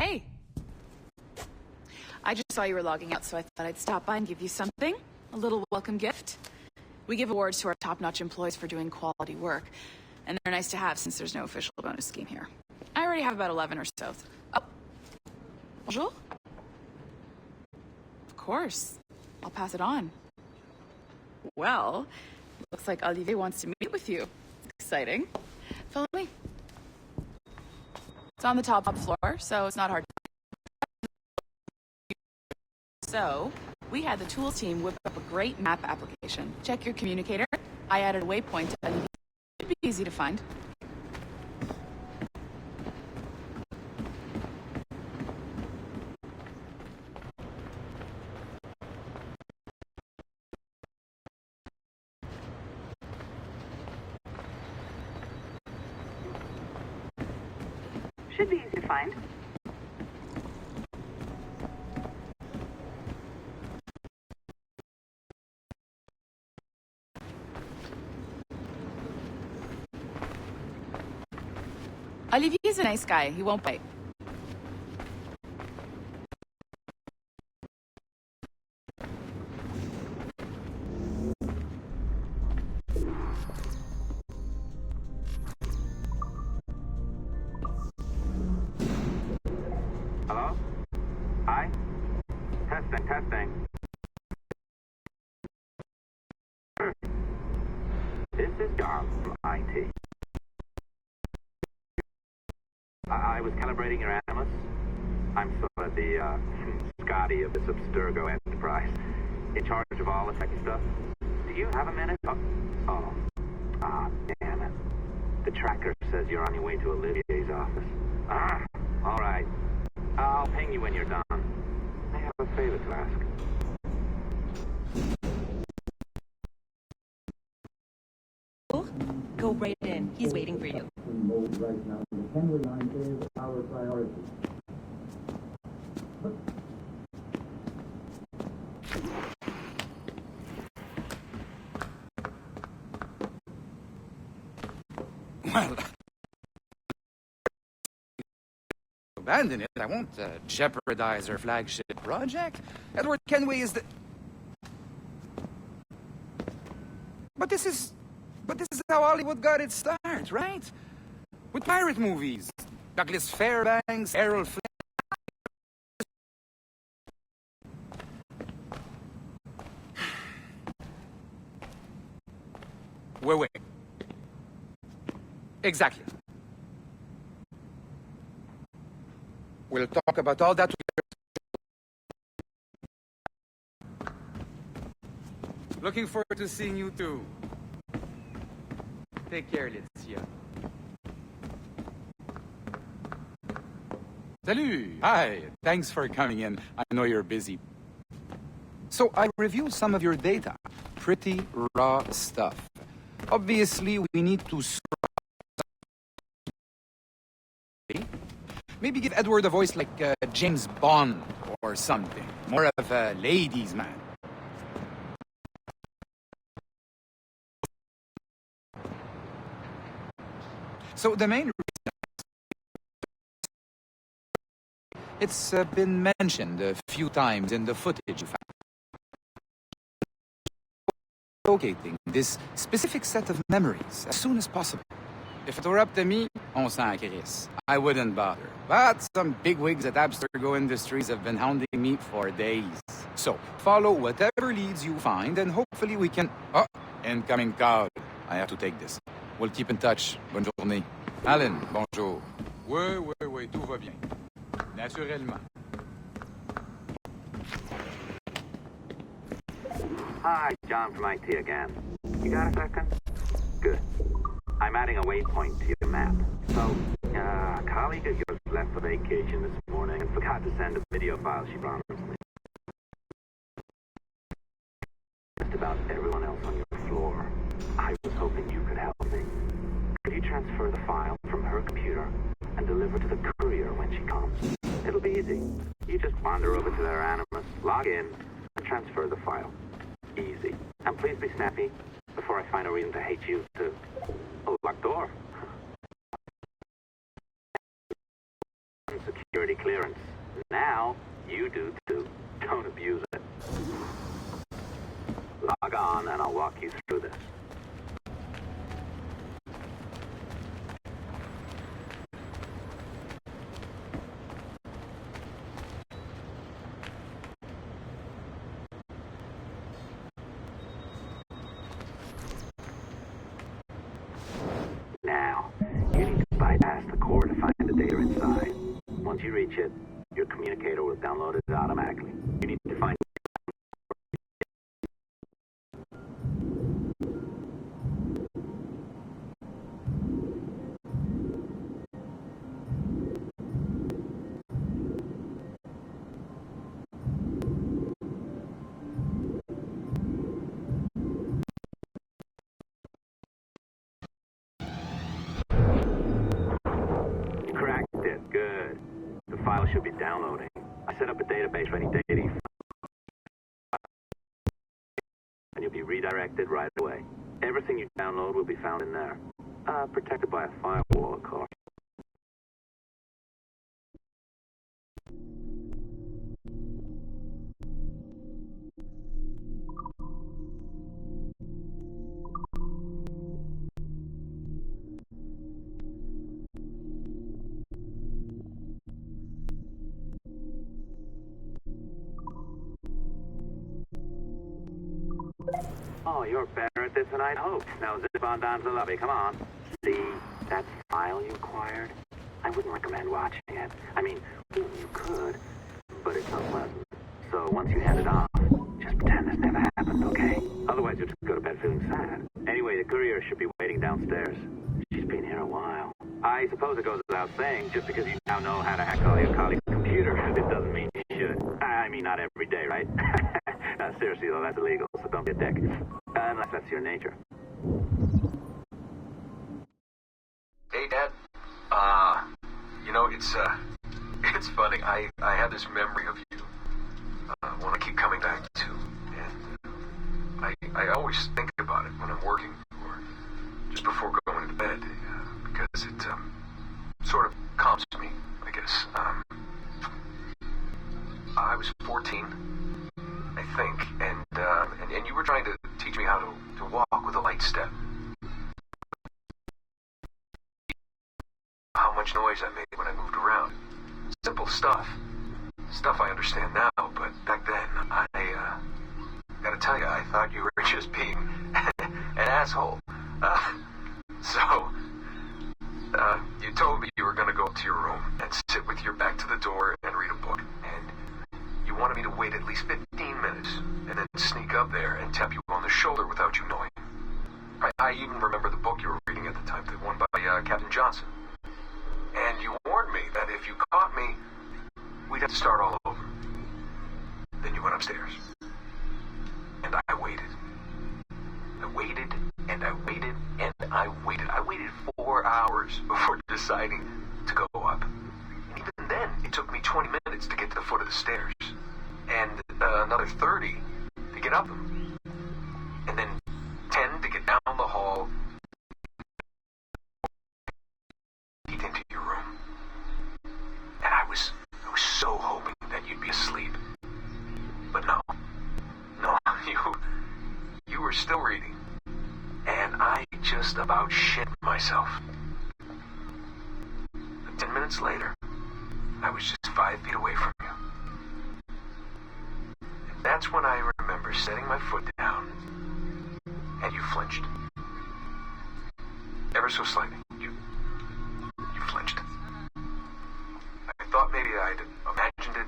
Hey. I just saw you were logging out, so I thought I'd stop by and give you something. A little welcome gift. We give awards to our top-notch employees for doing quality work, and they're nice to have since there's no official bonus scheme here. I already have about 11 or so. Oh. Bonjour? Of course. I'll pass it on. Well, looks like Olivier wants to meet with you. Exciting. Follow me. It's on the top floor, so it's not hard. So, we had the tools team whip up a great map application. Check your communicator. I added a waypoint to Olivier. It should be easy to find. Should be easy to find. Olivier's a nice guy. He won't bite. Hello? Hi? Testing. This is John from IT. I was calibrating your animus. I'm sort of the Scotty of this Abstergo enterprise, in charge of all the tech stuff. Do you have a minute? Damn it. The tracker says you're on your way to Olivier's office. All right. I'll ping you when you're done. I have a favor to ask. Go right in. He's waiting for you. Right now, the Henry line is our priority. Well, abandon it. I won't jeopardize our flagship project. Edward Kenway is the... But this is how Hollywood got its start, right? With pirate movies. Douglas Fairbanks, Errol Flynn. Wait. Exactly. We'll talk about all that later. Looking forward to seeing you too. Take care, Laetitia. Salut! Hi, thanks for coming in. I know you're busy. So I reviewed some of your data. Pretty raw stuff. Obviously, we need to maybe give Edward a voice like James Bond or something. More of a ladies' man. So the main reason it's been mentioned a few times in the footage you found. Locating this specific set of memories as soon as possible. If it were up to me, on s'en crisse. I wouldn't bother. But some bigwigs at Abstergo Industries have been hounding me for days. So, follow whatever leads you find and hopefully we can... Oh, incoming call. I have to take this. We'll keep in touch. Bonne journée. Alan, bonjour. Oui, tout va bien. Naturellement. Hi, John from IT again. You got a second? Good. I'm adding a waypoint to your map. So, a colleague of yours left for vacation this morning and forgot to send a video file she promised me. Just about everyone else on your floor. I was hoping you could help me. Could you transfer the file from her computer and deliver to the courier when she comes? It'll be easy. You just wander over to their Animus, log in, and transfer the file. Easy. And please be snappy before I find a reason to hate you to a locked door. security clearance. Now, you do too. Don't abuse it. Log on and I'll walk you through this. Now, you need to bypass the core to find the data inside. Once you reach it, your communicator will download it automatically. You need to find... Cracked it. Good. The file should be downloading. I set up a database for any data and you'll be redirected right away. Everything you download will be found in there. Protected by a firewall, of course. Oh, you're better at this than I'd hoped. Now zip on down to the lobby. Come on. See that file you acquired? I wouldn't recommend watching it. I mean, you could, but it's unpleasant. So once you hand it off, just pretend this never happened, okay? Otherwise you'll just go to bed feeling sad. Anyway, the courier should be waiting downstairs. She's been here a while. I suppose it goes without saying, just because you now know how to hack all your colleagues' computers, it doesn't mean you should. I mean, not every day, right? Seriously, though, that's illegal, so don't be a dick. Unless that's your nature. Hey, Dad. It's funny. I have this memory of you. One I keep coming back to. And I always think about it when I'm working or just before going to bed, because it sort of calms me, I guess. I was 14, I think, and you were trying to teach me how to walk with a light step. How much noise I made when I moved around. Simple stuff. Stuff I understand now, but back then, I gotta tell you, I thought you were just being an asshole. You told me you were gonna go up to your room and sit with your back to the door and read a book. And you wanted me to wait at least 15 minutes and then sneak up there and tap you on the shoulder without you knowing. I even remember the book you were reading at the time, the one by Captain Johnson. And you warned me that if you caught me, we'd have to start all over. Then you went upstairs. And I waited. I waited, and I waited, and I waited. I waited 4 hours before deciding to go up. And even then, it took me 20 minutes to get to the foot of the stairs. And another 30 to get up them. And then 10 to get down the hall into your room. And I was so hoping that you'd be asleep. But no, you were still reading. And I just about shit myself. But 10 minutes later, I was just 5 feet away from you. And that's when I remember setting my foot down, and you flinched. Ever so slightly. You flinched. I thought maybe I'd imagined it,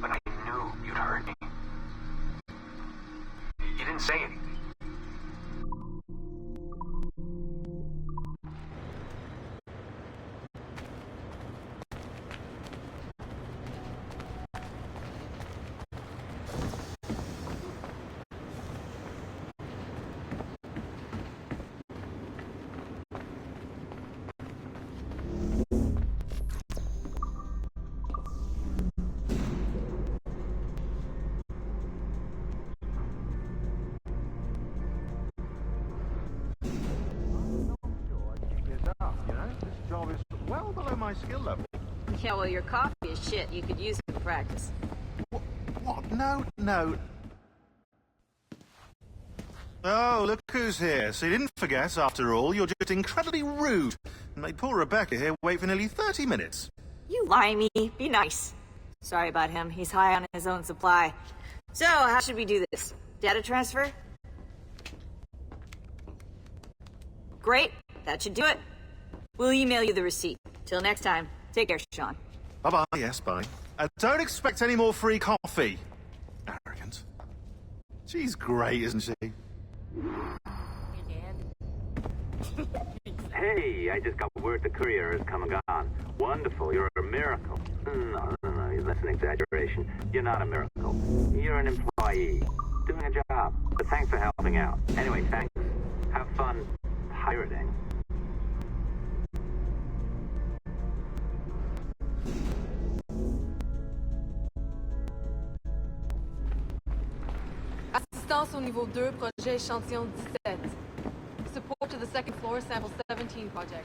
but I knew you'd hurt me. You didn't say anything. well below my skill level. Yeah, well, your coffee is shit. You could use it for practice. What? No. Oh, look who's here. So you didn't forget, after all. You're just incredibly rude. And made poor Rebecca here wait for nearly 30 minutes. You limey. Be nice. Sorry about him. He's high on his own supply. So, how should we do this? Data transfer? Great. That should do it. We'll email you the receipt. Till next time. Take care, Sean. Bye-bye. Yes, bye. Don't expect any more free coffee. Arrogant. She's great, isn't she? Hey, I just got word the courier has come and gone. Wonderful, you're a miracle. No, that's an exaggeration. You're not a miracle. You're an employee, doing a job. But thanks for helping out. Anyway, thanks. Have fun pirating. Assistance au niveau 2, projet échantillon 17. Support to the second floor, sample 17 project.